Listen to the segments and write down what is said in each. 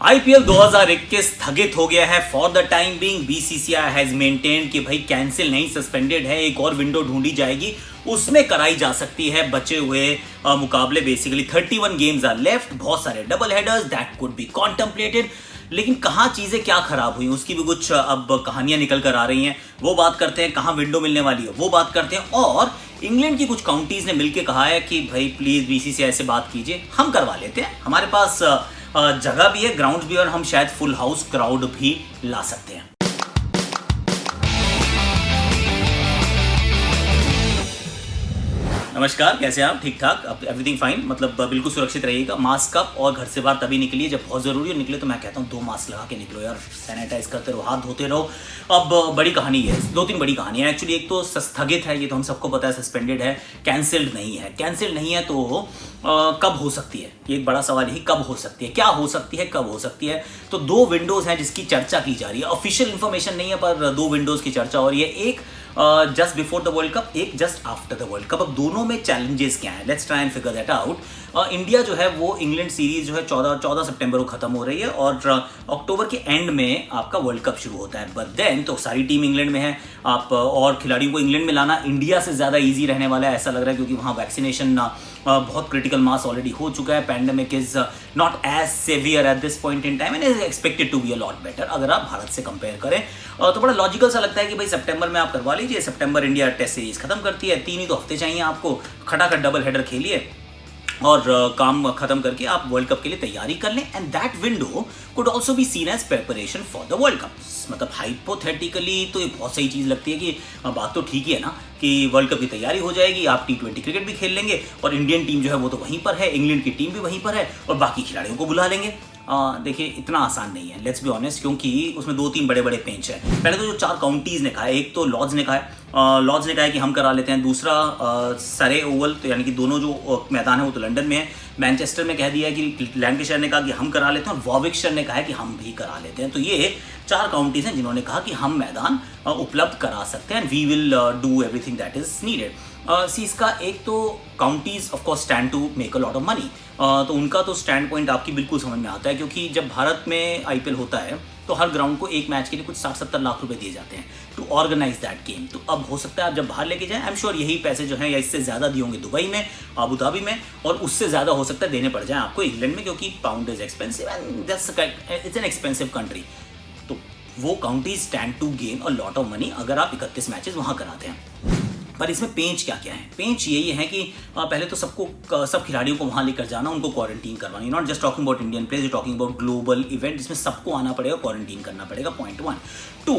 IPL 2021 स्थगित हो गया है for the time being. BCCI has maintained कि भाई कैंसिल नहीं, सस्पेंडेड है, एक और विंडो ढूंढी जाएगी, उसमें कराई जा सकती है बचे हुए मुकाबले। बेसिकली 31 गेम्स आर लेफ्ट, बहुत सारे double headers that could be contemplated. लेकिन कहाँ चीजें क्या खराब हुई उसकी भी कुछ अब कहानियां निकल कर आ रही हैं, वो बात करते हैं। कहाँ विंडो मिलने वाली है वो बात करते हैं। और इंग्लैंड की कुछ काउंटीज ने मिलकर कहा है कि भाई प्लीज बीसीसीआई से बात कीजिए, हम करवा लेते हैं, हमारे पास जगह भी है, ग्राउंड भी है, और हम शायद फुल हाउस क्राउड भी ला सकते हैं। नमस्कार, कैसे हैं आप? ठीक ठाक, अब एवरीथिंग फाइन, मतलब बिल्कुल सुरक्षित रहिएगा। मास्क अप, और घर से बाहर तभी निकलिए जब बहुत ज़रूरी हो। निकले तो मैं कहता हूँ 2 मास्क लगा के निकलो यार, सैनिटाइज करते रहो, हाथ धोते रहो। अब बड़ी कहानी है, 2-3 बड़ी कहानियाँ एक्चुअली। एक तो स्थगित है, ये तो हम सबको पता है, सस्पेंडेड है, कैंसिल्ड नहीं है। कैंसिल्ड नहीं है तो कब हो सकती है, ये एक बड़ा सवाल ही, कब हो सकती है, क्या हो सकती है, कब हो सकती है। तो 2 विंडोज़ हैं जिसकी चर्चा की जा रही है। ऑफिशियल इन्फॉर्मेशन नहीं है, पर 2 विंडोज़ की चर्चा हो रही है। एक just before the world cup, एक just after the world cup. अब दोनों में चैलेंजेस क्या हैं, let's try and figure that out. India जो है वो इंग्लैंड सीरीज जो है 14 सितंबर को खत्म हो रही है, और अक्टूबर के एंड में आपका वर्ल्ड कप शुरू होता है। बट देन तो सारी टीम इंग्लैंड में है, आप और खिलाड़ियों को इंग्लैंड में लाना इंडिया से ज़्यादा ईजी रहने वाला है, ऐसा लग रहा है, क्योंकि वहाँ वैक्सीनेशन बहुत क्रिटिकल मास ऑलरेडी हो चुका है। Pandemic is not as severe at this point in time and is expected to be a lot better अगर आप भारत से कंपेयर करें। तो बड़ा लॉजिकल सा लगता है कि भाई सितंबर में आप करवा लीजिए। सितंबर इंडिया टेस्ट सीरीज खत्म करती है, 3 ही तो हफ्ते चाहिए आपको, खटाखट डबल हेडर खेलिए और काम खत्म करके आप वर्ल्ड कप के लिए तैयारी कर लें। And that window could also be seen as preparation for the world cup. मतलब हाइपोथेटिकली तो ये बहुत सही चीज़ लगती है कि बात तो ठीक ही है ना, कि वर्ल्ड कप की तैयारी हो जाएगी, आप T20 क्रिकेट भी खेल लेंगे, और इंडियन टीम जो है वो तो वहीं पर है, इंग्लैंड की टीम भी वहीं पर है, और बाकी खिलाड़ियों को बुला लेंगे। देखिए इतना आसान नहीं है, लेट्स बी ऑनेस्ट, क्योंकि उसमें 2-3 बड़े बड़े पेंच है। पहले तो जो 4 काउंटीज ने कहा है, एक तो लॉर्ड्स ने कहा है, लॉर्ड्स ने कहा है कि हम करा लेते हैं। दूसरा सरे ओवल, तो यानी कि दोनों जो मैदान है वो तो लंदन में है। मैनचेस्टर में कह दिया है कि लैंकाशायर ने कहा कि हम करा लेते हैं, और वॉविक्शर ने कहा है कि हम भी करा लेते हैं। तो ये 4 काउंटीज हैं जिन्होंने कहा कि हम मैदान उपलब्ध करा सकते हैं, and we will do everything that is needed. See इसका एक तो counties of course stand to make a lot of money, तो उनका तो स्टैंड पॉइंट आपकी बिल्कुल समझ में आता है, क्योंकि जब भारत में आईपीएल होता है तो हर ग्राउंड को एक मैच के लिए कुछ 60-70 लाख रुपए दिए जाते हैं टू ऑर्गेनाइज दैट गेम। तो अब हो सकता है आप जब बाहर लेके जाएं, आई एम श्योर यही पैसे जो हैं या इससे ज़्यादा दिए होंगे दुबई में, अबू धाबी में, और उससे ज़्यादा हो सकता है देने पड़ जाए आपको इंग्लैंड में, क्योंकि pound is expensive and it's an expensive country. तो वो county stand to gain a lot of money अगर आप 31 मैचेस वहाँ कराते हैं। पर इसमें पेंच क्या क्या है? पेंच यही है कि पहले तो सब खिलाड़ियों को वहाँ लेकर जाना, उनको क्वारंटीन करवानी। Not just talking about Indian players, talking about global event जिसमें सबको आना पड़ेगा, क्वारंटीन करना पड़ेगा, पॉइंट 1। 2,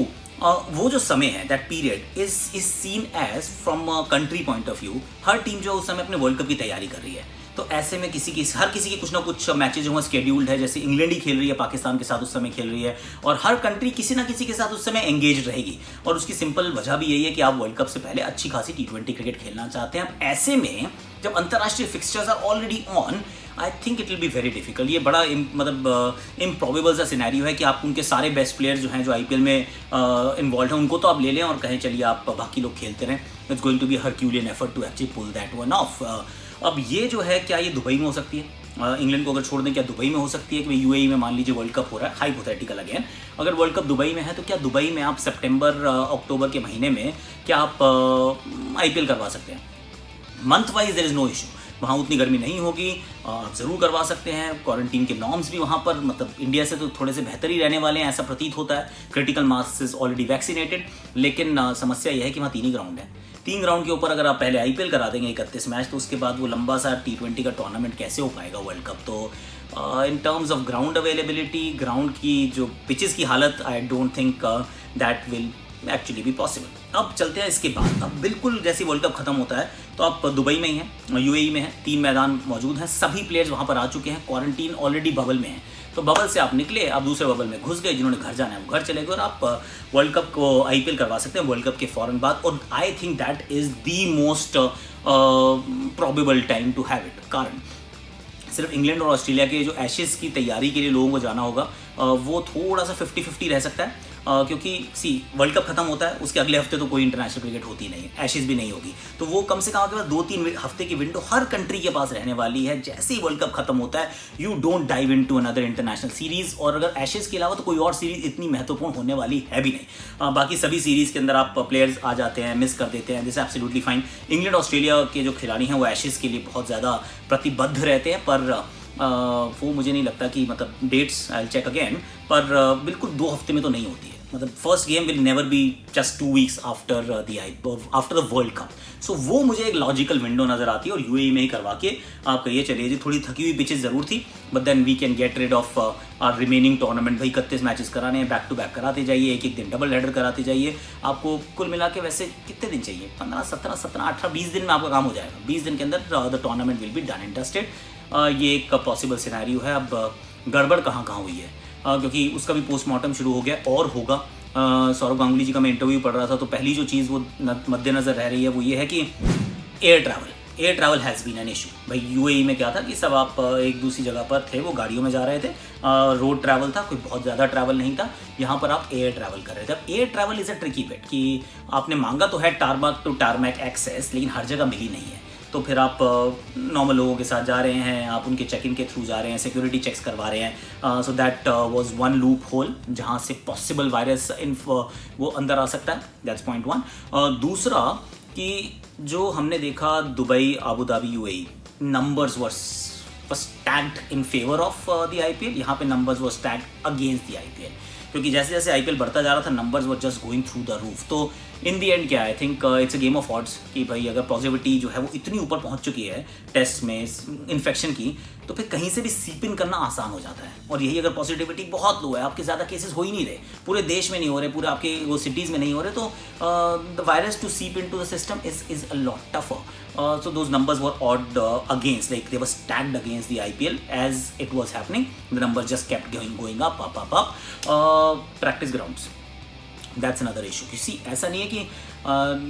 वो जो समय है, that period is seen as from country point of view. हर टीम जो उस समय अपने वर्ल्ड कप की तैयारी कर रही है, तो ऐसे में हर किसी के कुछ ना कुछ मैचेज जो है स्केड्यूल्ड है। जैसे इंग्लैंड ही खेल रही है, पाकिस्तान के साथ उस समय खेल रही है, और हर कंट्री किसी ना किसी के साथ उस समय एंगेज रहेगी। और उसकी सिंपल वजह भी यही है कि आप वर्ल्ड कप से पहले अच्छी खासी T20 क्रिकेट खेलना चाहते हैं। अब ऐसे में जब अंतर्राष्ट्रीय fixtures are already on, I think it will be very difficult. ये बड़ा इम्प्रॉबेबल सा सिनेरियो है कि आप उनके सारे बेस्ट प्लेयर्स जो हैं जो आईपीएल में इन्वॉल्व हैं उनको तो आप ले लें और कहें चलिए आप बाकी लोग खेलते रहें। It's going to be herculean effort to actually pull that one off. अब ये जो है, क्या ये दुबई में हो सकती है? इंग्लैंड को अगर छोड़ दें, क्या दुबई में हो सकती है कि यूएई में मान लीजिए वर्ल्ड कप हो रहा है, हाइपोथेटिकल अगेन, अगर वर्ल्ड कप दुबई में है तो क्या दुबई में आप सितंबर अक्टूबर के महीने में क्या आप आईपीएल करवा सकते हैं? Month wise there is no issue, वहाँ उतनी गर्मी नहीं होगी, आप ज़रूर करवा सकते हैं। क्वारंटीन के नॉर्म्स भी वहाँ पर मतलब इंडिया से तो थोड़े से बेहतर ही रहने वाले हैं, ऐसा प्रतीत होता है। Critical mass is already vaccinated, लेकिन समस्या यह है कि वहाँ 3 ही ग्राउंड है। 3 ग्राउंड के ऊपर अगर आप पहले आईपीएल करा देंगे 31 मैच, तो उसके बाद वो लंबा सा T20 का टूर्नामेंट कैसे हो पाएगा वर्ल्ड कप? तो in terms of ground availability, ground की जो पिचेस की हालत, I don't think that will actually भी पॉसिबल। अब चलते हैं इसके बाद, अब बिल्कुल जैसे वर्ल्ड कप खत्म होता है तो आप दुबई में ही हैं, यूएई में हैं, 3 मैदान मौजूद हैं, सभी प्लेयर्स वहाँ पर आ चुके हैं, क्वारंटीन ऑलरेडी बबल में है। तो बबल से आप निकले, आप दूसरे बबल में घुस गए, जिन्होंने घर जाना है वो घर चले गए, और आप वर्ल्ड कप को आईपीएल करवा सकते हैं वर्ल्ड कप के फ़ौरन बाद। और I think that is the most probable time to have it. कारण सिर्फ इंग्लैंड और ऑस्ट्रेलिया के जो एशेज़ की तैयारी के लिए लोगों को जाना होगा, वो थोड़ा सा 50-50 रह सकता है। क्योंकि सी वर्ल्ड कप खत्म होता है, उसके अगले हफ्ते तो कोई इंटरनेशनल क्रिकेट होती नहीं है, एशेज भी नहीं होगी, तो वो कम से कम आपके पास 2-3 हफ्ते की विंडो हर कंट्री के पास रहने वाली है। जैसे ही वर्ल्ड कप खत्म होता है, you don't dive into another international series, और अगर एशेज के अलावा तो कोई और सीरीज इतनी महत्वपूर्ण होने वाली है भी नहीं। बाकी सभी सीरीज के अंदर आप प्लेयर्स आ जाते हैं, मिस कर देते हैं, this absolutely fine. England Australia के जो खिलाड़ी हैं वो एशेज के लिए बहुत ज़्यादा प्रतिबद्ध रहते हैं, पर वो मुझे नहीं लगता कि मतलब डेट्स आई चेक अगेन, पर बिल्कुल 2 हफ्ते में तो नहीं होती है। मतलब first game will never be just 2 weeks after the world cup. So वो मुझे एक लॉजिकल विंडो नजर आती है, और यूएई में ही करवा के आप कहिए चलिए जी, थोड़ी थकी हुई पिचेस जरूर थी, but then we can get rid of our remaining tournament. भाई 31 मैचेस कराने हैं, बैक टू बैक कराते जाइए, एक एक दिन डबल हेडर कराते जाइए। आपको कुल मिला के वैसे कितने दिन चाहिए? 15, 17, 17, 18, 20 दिन में आपका काम हो जाएगा। 20 दिन के अंदर the tournament will be done and dusted. ये एक पॉसिबल सिनेरियो है। अब गड़बड़ कहाँ हुई है, क्योंकि उसका भी पोस्टमार्टम शुरू हो गया और होगा। सौरव गांगुली जी का मैं इंटरव्यू पढ़ रहा था, तो पहली जो चीज़ वो मद्देनज़र रह रही है वो ये है कि air travel has been an issue. भाई यूएई में क्या था कि सब आप एक दूसरी जगह पर थे, वो गाड़ियों में जा रहे थे, रोड ट्रैवल था, कोई बहुत ज़्यादा ट्रैवल नहीं था। यहाँ पर आप एयर ट्रैवल कर रहे थे। अब air travel is a tricky bet कि आपने मांगा तो है टारमैक टू टारमैक एक्सेस, लेकिन हर जगह मिली नहीं है। तो फिर आप नॉर्मल लोगों के साथ जा रहे हैं, आप उनके चेक इन के थ्रू जा रहे हैं, सिक्योरिटी चेक्स करवा रहे हैं। So that was one loop hole जहाँ से पॉसिबल वायरस वो अंदर आ सकता है। That's point 1। दूसरा कि जो हमने देखा Dubai, Abu Dhabi, UAE, numbers were stacked in favour of the IPL. यहाँ पे numbers were stacked against the IPL, क्योंकि जैसे जैसे आईपीएल बढ़ता जा रहा था numbers were just going through the roof. तो इन दी एंड क्या I think it's a game of odds कि भाई अगर पॉजिटिविटी जो है वो इतनी ऊपर पहुंच चुकी है टेस्ट में इन्फेक्शन की, तो फिर कहीं से भी सीप इन करना आसान हो जाता है। और यही अगर पॉजिटिविटी बहुत लो है, आपके ज़्यादा केसेस हो ही नहीं रहे, पूरे देश में नहीं हो रहे, पूरे आपके वो सिटीज़ में नहीं हो रहे, तो the virus to seep into the system is a lot tougher. So those numbers were odd against, like they were stacked against the IPL as it was happening. The numbers just kept going up. Practice grounds, that's another issue. You see, ऐसा नहीं है कि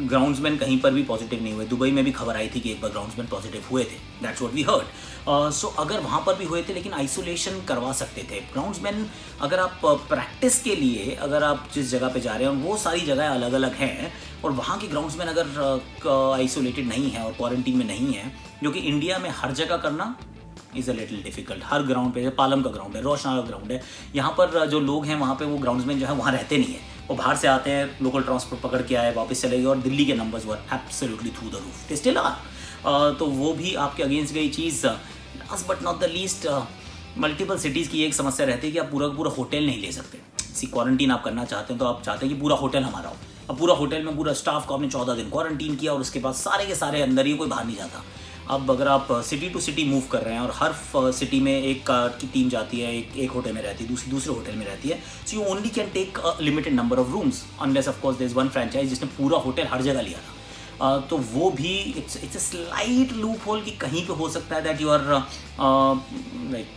groundsman कहीं पर भी positive नहीं हुए. Dubai में भी खबर आई थी कि एक बार ग्राउंड्समैन पॉजिटिव हुए थे. That's what we heard. So अगर वहाँ पर भी हुए थे लेकिन आइसोलेशन करवा सकते थे ग्राउंड्समैन. अगर आप प्रैक्टिस के लिए अगर आप जिस जगह पे जा रहे हैं वो सारी जगह अलग अलग हैं और वहाँ के ग्राउंड्समैन अगर आइसोलेटेड नहीं है और क्वारंटीन में नहीं है, जो कि इंडिया में हर जगह करना is a little difficult. Her ground पे, पालम का ग्राउंड है, रोशनाला का ग्राउंड है, यहाँ पर जो लोग हैं वहाँ पे वो ग्राउंड्समैन जो है वहाँ रहते नहीं है. वो बाहर से आते हैं, लोकल ट्रांसपोर्ट पकड़ के आए, वापस चले गए और दिल्ली के numbers were absolutely through the roof. They still are. तो वो भी आपके अगेंस्ट गई चीज़. Last but not the least, multiple cities की एक समस्या रहती है कि आप पूरा होटल नहीं ले सकते. सी क्वारंटीन आप करना चाहते हैं तो आप चाहते हैं कि पूरा होटल हमारा हो. अब पूरा होटल में पूरा स्टाफ को आपने 14 दिन क्वारंटीन किया और उसके बाद सारे के सारे अंदर ही, कोई बाहर नहीं जाता. अब अगर आप सिटी टू सिटी मूव कर रहे हैं और हर सिटी में एक की टीम जाती है, एक होटल में रहती है, दूसरे होटल में रहती है, so you only can take a limited number of rooms unless of course there is one franchise जिसने पूरा होटल हर जगह लिया था. तो वो भी it's a slight loophole कि कहीं पे हो सकता है that you are like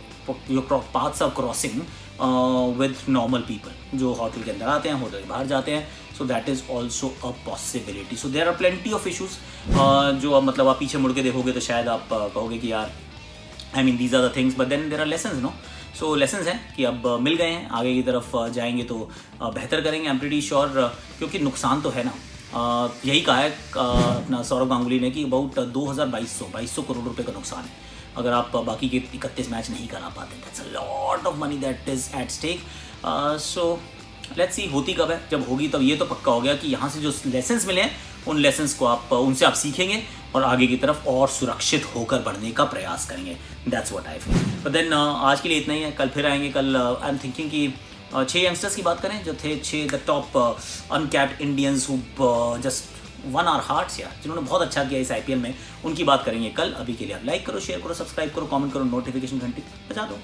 your paths are crossing with normal people जो होटल के अंदर आते हैं, होटल के बाहर जाते हैं. So that is also a possibility. So there are plenty of issues जो अब मतलब आप पीछे मुड़ के देखोगे तो शायद आप कहोगे कि यार I mean these are the things, but then there are lessons. No, so lessons हैं कि अब मिल गए हैं, आगे की तरफ जाएंगे तो बेहतर करेंगे. आई एम प्रीटी श्योर, क्योंकि नुकसान तो है ना. यही कहा है अपना सौरव गांगुली ने कि अबाउट 2200 करोड़ रुपए का नुकसान है अगर आप बाकी के 31 मैच नहीं करा पाते. That's a lot of money that is at stake. So let's see होती कब है. जब होगी तब ये तो पक्का हो गया कि यहाँ से जो लेसन्स मिले हैं उन लेसन्स को उनसे आप सीखेंगे और आगे की तरफ और सुरक्षित होकर बढ़ने का प्रयास करेंगे. That's what I feel. But then आज के लिए इतना ही है. कल फिर आएंगे. कल आई एम थिंकिंग कि 6 यंगस्टर्स की बात करें जो थे 6 the top uncapped Indians who just one hour hearts, या जिन्होंने बहुत अच्छा किया इस आईपीएल में, उनकी बात करेंगे कल. अभी के लिए आप लाइक करो, शेयर करो, सब्सक्राइब करो, कमेंट करो, नोटिफिकेशन घंटी बजा दो.